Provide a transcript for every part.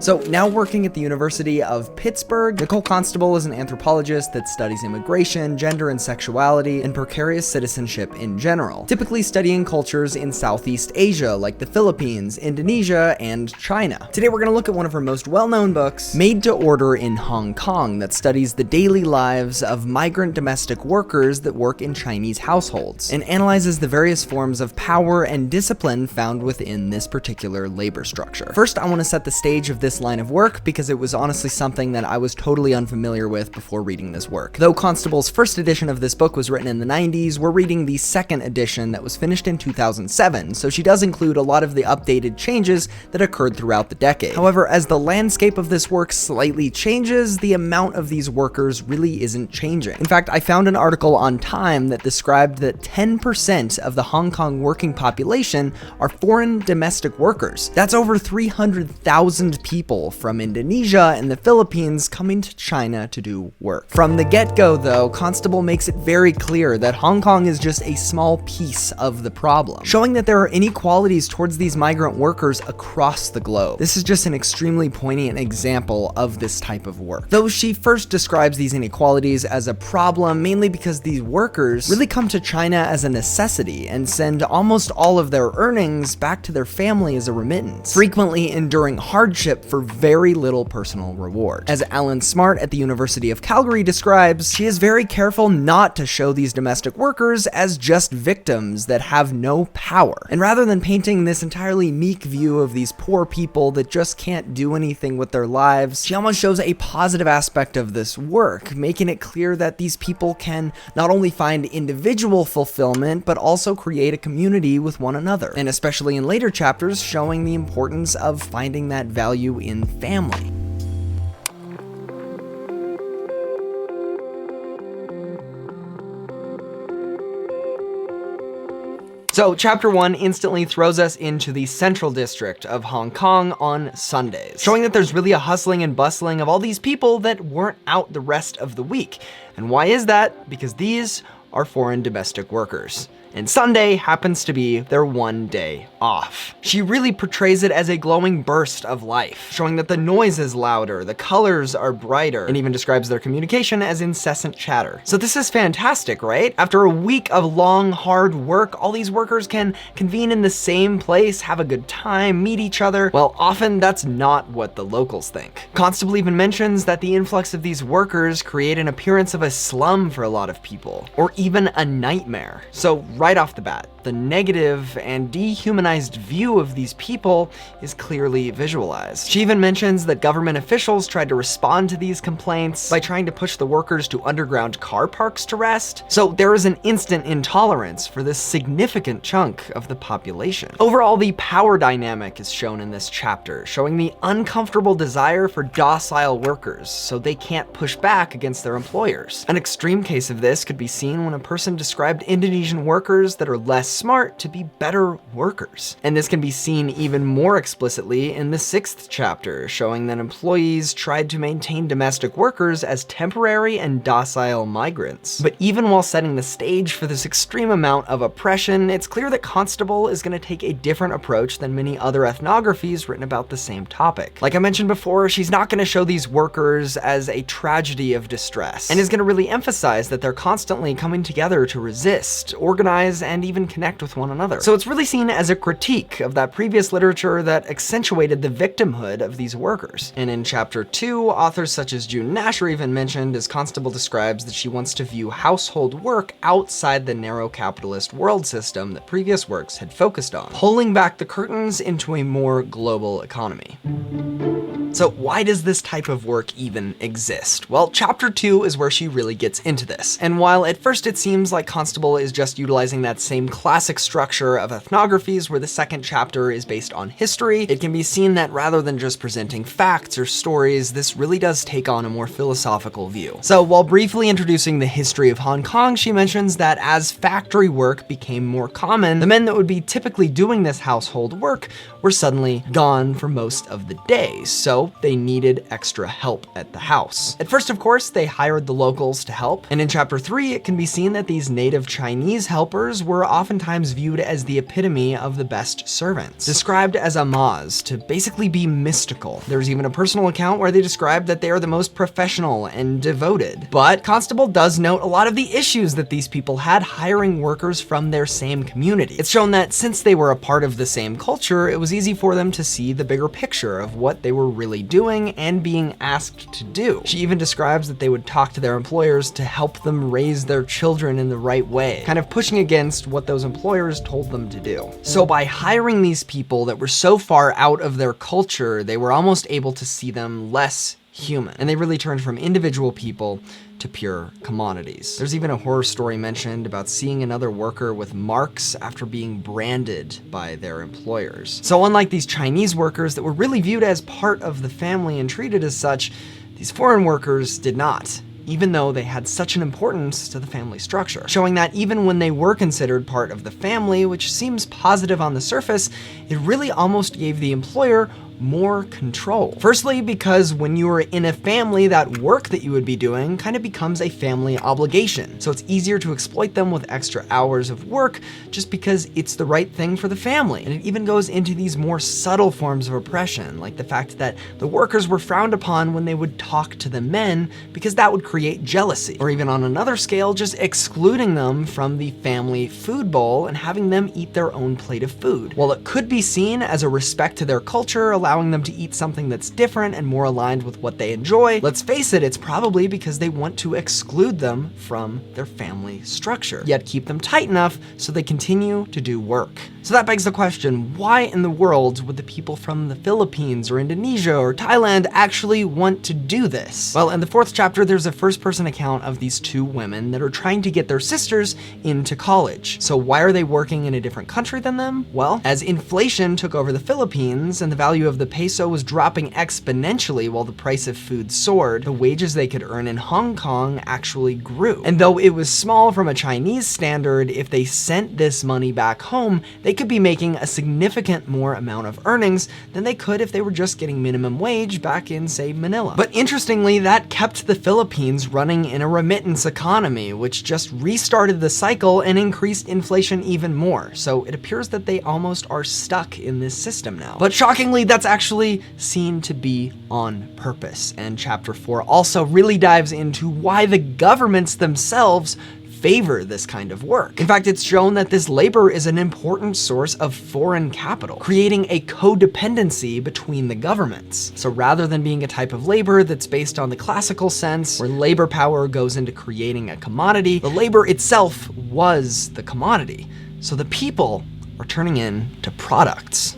So now working at the University of Pittsburgh, Nicole Constable is an anthropologist that studies immigration, gender and sexuality, and precarious citizenship in general, typically studying cultures in Southeast Asia like the Philippines, Indonesia, and China. Today we're going to look at one of her most well-known books, Made to Order in Hong Kong, that studies the daily lives of migrant domestic workers that work in Chinese households, and analyzes the various forms of power and discipline found within this particular labor structure. First, I want to set the stage of this line of work because it was honestly something that I was totally unfamiliar with before reading this work. Though Constable's first edition of this book was written in the 90s, we're reading the second edition that was finished in 2007, so she does include a lot of the updated changes that occurred throughout the decade. However, as the landscape of this work slightly changes, the amount of these workers really isn't changing. In fact, I found an article on Time that described that 10% of the Hong Kong working population are foreign domestic workers. That's over 300,000 people from Indonesia and the Philippines coming to China to do work. From the get-go, though, Constable makes it very clear that Hong Kong is just a small piece of the problem, showing that there are inequalities towards these migrant workers across the globe. This is just an extremely poignant example of this type of work. Though she first describes these inequalities as a problem mainly because these workers really come to China as a necessity and send almost all of their earnings back to their family as a remittance, frequently enduring hardship for very little personal reward. As Alan Smart at the University of Calgary describes, she is very careful not to show these domestic workers as just victims that have no power. And rather than painting this entirely meek view of these poor people that just can't do anything with their lives, she almost shows a positive aspect of this work, making it clear that these people can not only find individual fulfillment, but also create a community with one another. And especially in later chapters, showing the importance of finding that value in family. So, Chapter 1 instantly throws us into the Central District of Hong Kong on Sundays, showing that there's really a hustling and bustling of all these people that weren't out the rest of the week. And why is that? Because these are foreign domestic workers, and Sunday happens to be their one day off. She really portrays it as a glowing burst of life, showing that the noise is louder, the colors are brighter, and even describes their communication as incessant chatter. So this is fantastic, right? After a week of long, hard work, all these workers can convene in the same place, have a good time, meet each other. Well, often that's not what the locals think. Constable even mentions that the influx of these workers create an appearance of a slum for a lot of people, or even a nightmare. So right off the bat, the negative and dehumanized view of these people is clearly visualized. She even mentions that government officials tried to respond to these complaints by trying to push the workers to underground car parks to rest. So there is an instant intolerance for this significant chunk of the population. Overall, the power dynamic is shown in this chapter, showing the uncomfortable desire for docile workers so they can't push back against their employers. An extreme case of this could be seen when a person described Indonesian workers that are less smart to be better workers. And this can be seen even more explicitly in the 6th chapter, showing that employees tried to maintain domestic workers as temporary and docile migrants. But even while setting the stage for this extreme amount of oppression, it's clear that Constable is going to take a different approach than many other ethnographies written about the same topic. Like I mentioned before, she's not going to show these workers as a tragedy of distress, and is going to really emphasize that they're constantly coming together to resist, organize, and even connect with one another. So it's really seen as a critique of that previous literature that accentuated the victimhood of these workers. And in Chapter 2, authors such as June Nash are even mentioned, as Constable describes that she wants to view household work outside the narrow capitalist world system that previous works had focused on, pulling back the curtains into a more global economy. So why does this type of work even exist? Well, Chapter 2 is where she really gets into this. And while at first it seems like Constable is just utilizing that same classic structure of ethnographies where the second chapter is based on history, it can be seen that rather than just presenting facts or stories, this really does take on a more philosophical view. So while briefly introducing the history of Hong Kong, she mentions that as factory work became more common, the men that would be typically doing this household work were suddenly gone for most of the day. So know they needed extra help at the house. At first, of course, they hired the locals to help, and in chapter 3, it can be seen that these native Chinese helpers were oftentimes viewed as the epitome of the best servants, described as amahs, to basically be mystical. There's even a personal account where they described that they are the most professional and devoted. But Constable does note a lot of the issues that these people had hiring workers from their same community. It's shown that since they were a part of the same culture, it was easy for them to see the bigger picture of what they were really doing and being asked to do. She even describes that they would talk to their employers to help them raise their children in the right way, kind of pushing against what those employers told them to do. So by hiring these people that were so far out of their culture, they were almost able to see them less human, and they really turned from individual people to pure commodities. There's even a horror story mentioned about seeing another worker with marks after being branded by their employers. So unlike these Chinese workers that were really viewed as part of the family and treated as such, these foreign workers did not, even though they had such an importance to the family structure, showing that even when they were considered part of the family, which seems positive on the surface, it really almost gave the employer more control. Firstly, because when you are in a family, that work that you would be doing kind of becomes a family obligation. So it's easier to exploit them with extra hours of work just because it's the right thing for the family. And it even goes into these more subtle forms of oppression, like the fact that the workers were frowned upon when they would talk to the men because that would create jealousy. Or even on another scale, just excluding them from the family food bowl and having them eat their own plate of food. While it could be seen as a respect to their culture, allowing them to eat something that's different and more aligned with what they enjoy, let's face it, it's probably because they want to exclude them from their family structure, yet keep them tight enough so they continue to do work. So that begs the question, why in the world would the people from the Philippines or Indonesia or Thailand actually want to do this? Well, in the 4th chapter, there's a first-person account of these 2 women that are trying to get their sisters into college. So why are they working in a different country than them? Well, as inflation took over the Philippines and the value of the peso was dropping exponentially while the price of food soared, the wages they could earn in Hong Kong actually grew. And though it was small from a Chinese standard, if they sent this money back home, they could be making a significant more amount of earnings than they could if they were just getting minimum wage back in, say, Manila. But interestingly, that kept the Philippines running in a remittance economy, which just restarted the cycle and increased inflation even more. So it appears that they almost are stuck in this system now. But shockingly, that's actually seen to be on purpose. And chapter 4 also really dives into why the governments themselves favor this kind of work. In fact, it's shown that this labor is an important source of foreign capital, creating a codependency between the governments. So rather than being a type of labor that's based on the classical sense, where labor power goes into creating a commodity, the labor itself was the commodity. So the people are turning into products.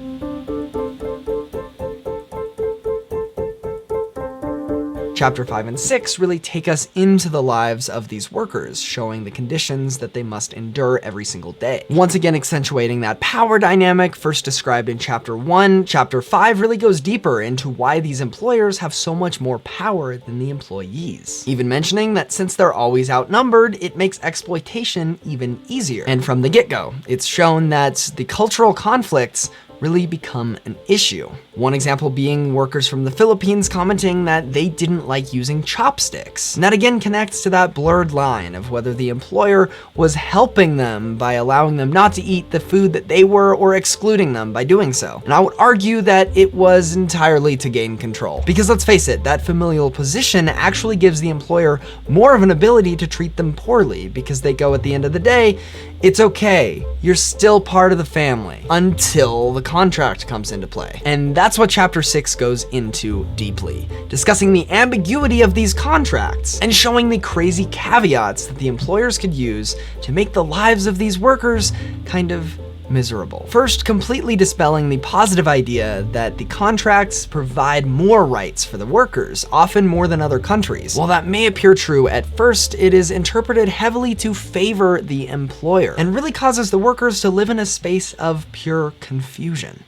Chapter 5 and 6 really take us into the lives of these workers, showing the conditions that they must endure every single day. Once again, accentuating that power dynamic first described in chapter 1, chapter 5 really goes deeper into why these employers have so much more power than the employees. Even mentioning that since they're always outnumbered, it makes exploitation even easier. And from the get-go, it's shown that the cultural conflicts really become an issue. One example being workers from the Philippines commenting that they didn't like using chopsticks. And that again connects to that blurred line of whether the employer was helping them by allowing them not to eat the food that they were or excluding them by doing so. And I would argue that it was entirely to gain control. Because let's face it, that familial position actually gives the employer more of an ability to treat them poorly because they go at the end of the day, it's okay, you're still part of the family until the contract comes into play. And that's what chapter 6 goes into deeply, discussing the ambiguity of these contracts and showing the crazy caveats that the employers could use to make the lives of these workers kind of miserable. First, completely dispelling the positive idea that the contracts provide more rights for the workers, often more than other countries. While that may appear true at first, it is interpreted heavily to favor the employer and really causes the workers to live in a space of pure confusion.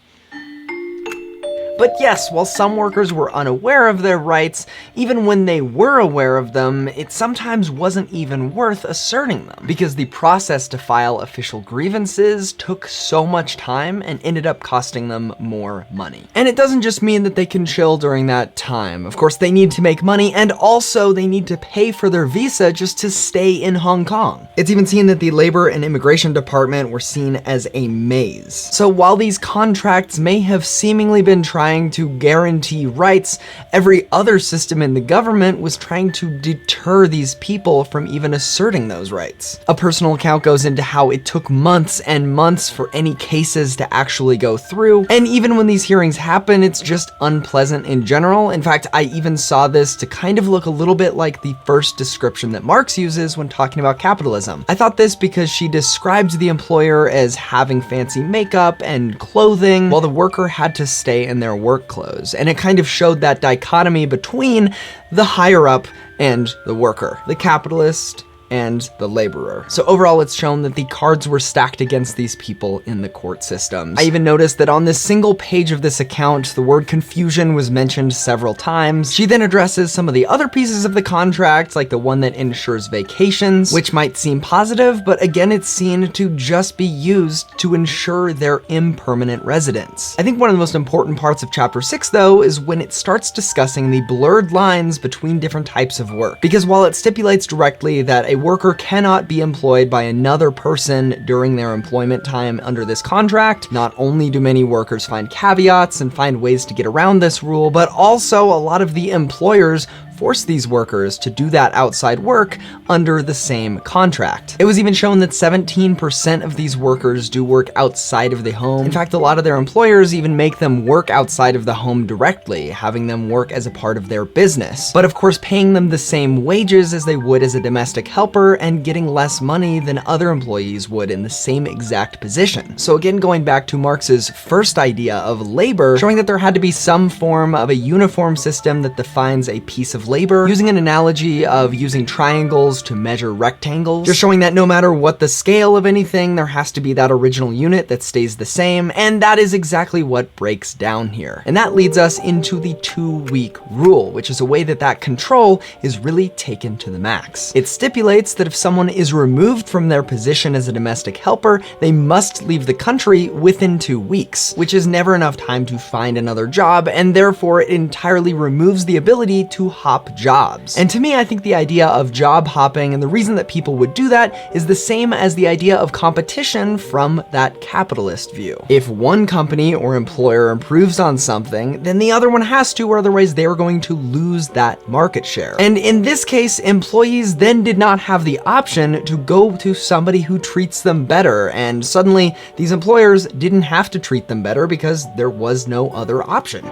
But yes, while some workers were unaware of their rights, even when they were aware of them, it sometimes wasn't even worth asserting them, because the process to file official grievances took so much time and ended up costing them more money. And it doesn't just mean that they can chill during that time. Of course, they need to make money, and also they need to pay for their visa just to stay in Hong Kong. It's even seen that the Labor and Immigration Department were seen as a maze. So while these contracts may have seemingly been trying to guarantee rights, every other system in the government was trying to deter these people from even asserting those rights. A personal account goes into how it took months and months for any cases to actually go through, and even when these hearings happen, it's just unpleasant in general. In fact, I even saw this to kind of look a little bit like the first description that Marx uses when talking about capitalism. I thought this because she describes the employer as having fancy makeup and clothing, while the worker had to stay in their work clothes, and it kind of showed that dichotomy between the higher up and the worker, the capitalist and the laborer. So overall, it's shown that the cards were stacked against these people in the court systems. I even noticed that on this single page of this account, the word confusion was mentioned several times. She then addresses some of the other pieces of the contract, like the one that ensures vacations, which might seem positive, but again, it's seen to just be used to ensure their impermanent residence. I think one of the most important parts of chapter 6, though, is when it starts discussing the blurred lines between different types of work. Because while it stipulates directly that a worker cannot be employed by another person during their employment time under this contract, not only do many workers find caveats and find ways to get around this rule, but also a lot of the employers force these workers to do that outside work under the same contract. It was even shown that 17% of these workers do work outside of the home. In fact, a lot of their employers even make them work outside of the home directly, having them work as a part of their business. But of course, paying them the same wages as they would as a domestic helper and getting less money than other employees would in the same exact position. So again, going back to Marx's first idea of labor, showing that there had to be some form of a uniform system that defines a piece of labor, using an analogy of using triangles to measure rectangles, just showing that no matter what the scale of anything, there has to be that original unit that stays the same, and that is exactly what breaks down here. And that leads us into the 2-week rule, which is a way that that control is really taken to the max. It stipulates that if someone is removed from their position as a domestic helper, they must leave the country within 2 weeks, which is never enough time to find another job, and therefore it entirely removes the ability to hop jobs. And to me, I think the idea of job hopping and the reason that people would do that is the same as the idea of competition from that capitalist view. If one company or employer improves on something, then the other one has to, or otherwise they're going to lose that market share. And in this case, employees then did not have the option to go to somebody who treats them better, and suddenly these employers didn't have to treat them better because there was no other option.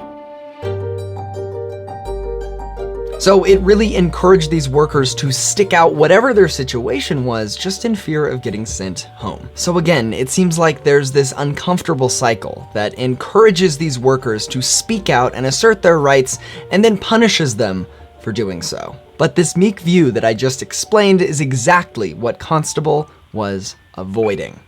So it really encouraged these workers to stick out whatever their situation was, just in fear of getting sent home. So again, it seems like there's this uncomfortable cycle that encourages these workers to speak out and assert their rights, and then punishes them for doing so. But this meek view that I just explained is exactly what Constable was avoiding.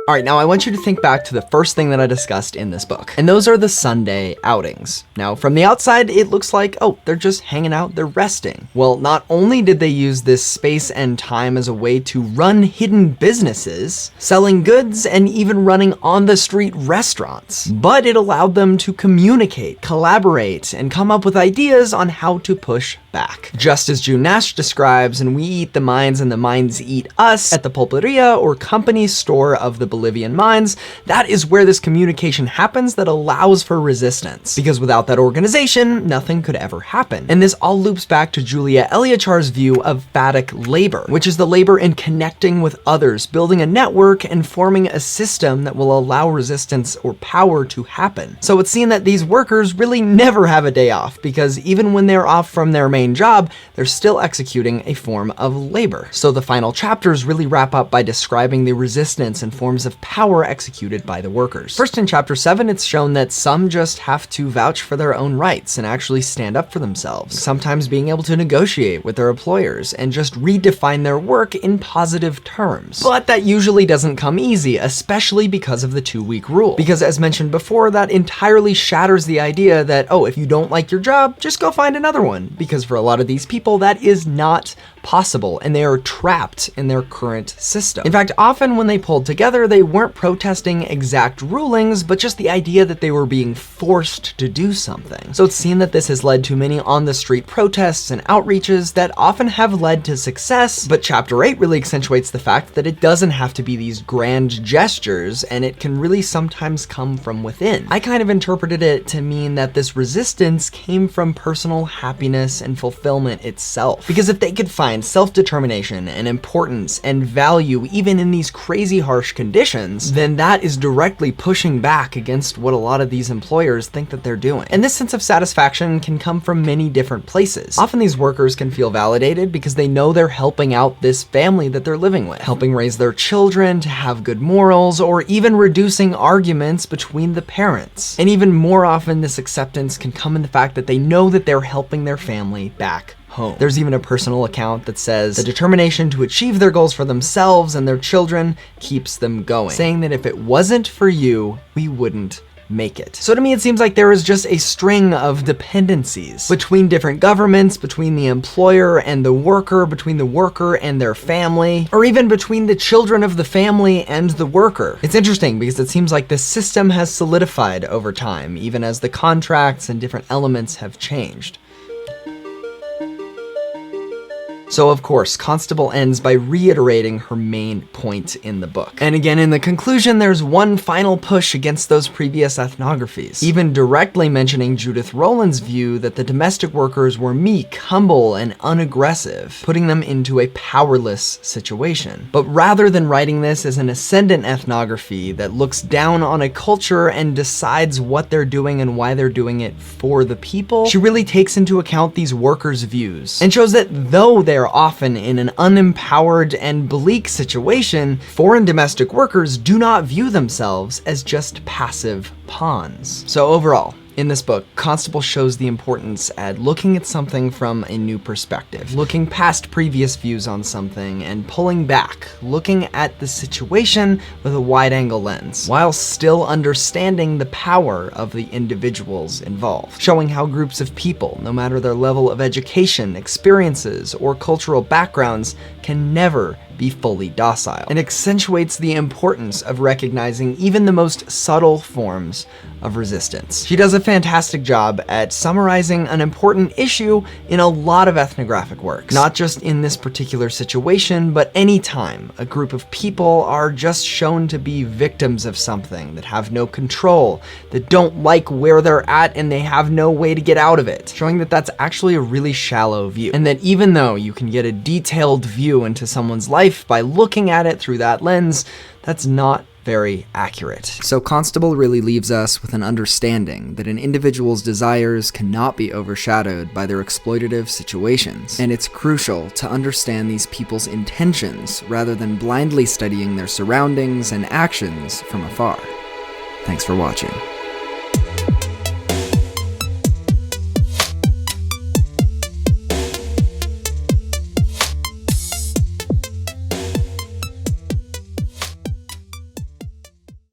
All right, now I want you to think back to the first thing that I discussed in this book, and those are the Sunday outings. Now, from the outside, it looks like, oh, they're just hanging out, they're resting. Well, not only did they use this space and time as a way to run hidden businesses, selling goods, and even running on-the-street restaurants, but it allowed them to communicate, collaborate, and come up with ideas on how to push back. Just as June Nash describes, and we eat the mines and the mines eat us at the pulperia or company store of the Bolivian mines, that is where this communication happens that allows for resistance. Because without that organization, nothing could ever happen. And this all loops back to Julia Eliachar's view of phatic labor, which is the labor in connecting with others, building a network and forming a system that will allow resistance or power to happen. So it's seen that these workers really never have a day off, because even when they're off from their main job, they're still executing a form of labor. So the final chapters really wrap up by describing the resistance and forms forms of power executed by the workers. First, in Chapter 7, it's shown that some just have to vouch for their own rights and actually stand up for themselves, sometimes being able to negotiate with their employers and just redefine their work in positive terms. But that usually doesn't come easy, especially because of the 2-week rule. Because as mentioned before, that entirely shatters the idea that, oh, if you don't like your job, just go find another one. Because for a lot of these people, that is not possible, and they are trapped in their current system. In fact, often when they pulled together, they weren't protesting exact rulings, but just the idea that they were being forced to do something. So it's seen that this has led to many on-the-street protests and outreaches that often have led to success, but Chapter 8 really accentuates the fact that it doesn't have to be these grand gestures, and it can really sometimes come from within. I kind of interpreted it to mean that this resistance came from personal happiness and fulfillment itself. Because if they could find self-determination and importance and value even in these crazy harsh conditions, then that is directly pushing back against what a lot of these employers think that they're doing. And this sense of satisfaction can come from many different places. Often these workers can feel validated because they know they're helping out this family that they're living with, helping raise their children to have good morals, or even reducing arguments between the parents. And even more often, this acceptance can come in the fact that they know that they're helping their family back home. There's even a personal account that says the determination to achieve their goals for themselves and their children keeps them going, saying that if it wasn't for you, we wouldn't make it. So to me, it seems like there is just a string of dependencies between different governments, between the employer and the worker, between the worker and their family, or even between the children of the family and the worker. It's interesting because it seems like this system has solidified over time, even as the contracts and different elements have changed. So of course, Constable ends by reiterating her main point in the book. And again, in the conclusion, there's one final push against those previous ethnographies, even directly mentioning Judith Rowland's view that the domestic workers were meek, humble, and unaggressive, putting them into a powerless situation. But rather than writing this as an ascendant ethnography that looks down on a culture and decides what they're doing and why they're doing it for the people, she really takes into account these workers' views and shows that though they're often in an unempowered and bleak situation, foreign domestic workers do not view themselves as just passive pawns. So overall, in this book, Constable shows the importance at looking at something from a new perspective, looking past previous views on something and pulling back, looking at the situation with a wide-angle lens, while still understanding the power of the individuals involved, showing how groups of people, no matter their level of education, experiences, or cultural backgrounds, can never be fully docile, and accentuates the importance of recognizing even the most subtle forms of resistance. She does a fantastic job at summarizing an important issue in a lot of ethnographic works, not just in this particular situation, but any time a group of people are just shown to be victims of something, that have no control, that don't like where they're at, and they have no way to get out of it, showing that that's actually a really shallow view, and that even though you can get a detailed view into someone's life by looking at it through that lens, that's not very accurate. So Constable really leaves us with an understanding that an individual's desires cannot be overshadowed by their exploitative situations, and it's crucial to understand these people's intentions rather than blindly studying their surroundings and actions from afar. Thanks for watching.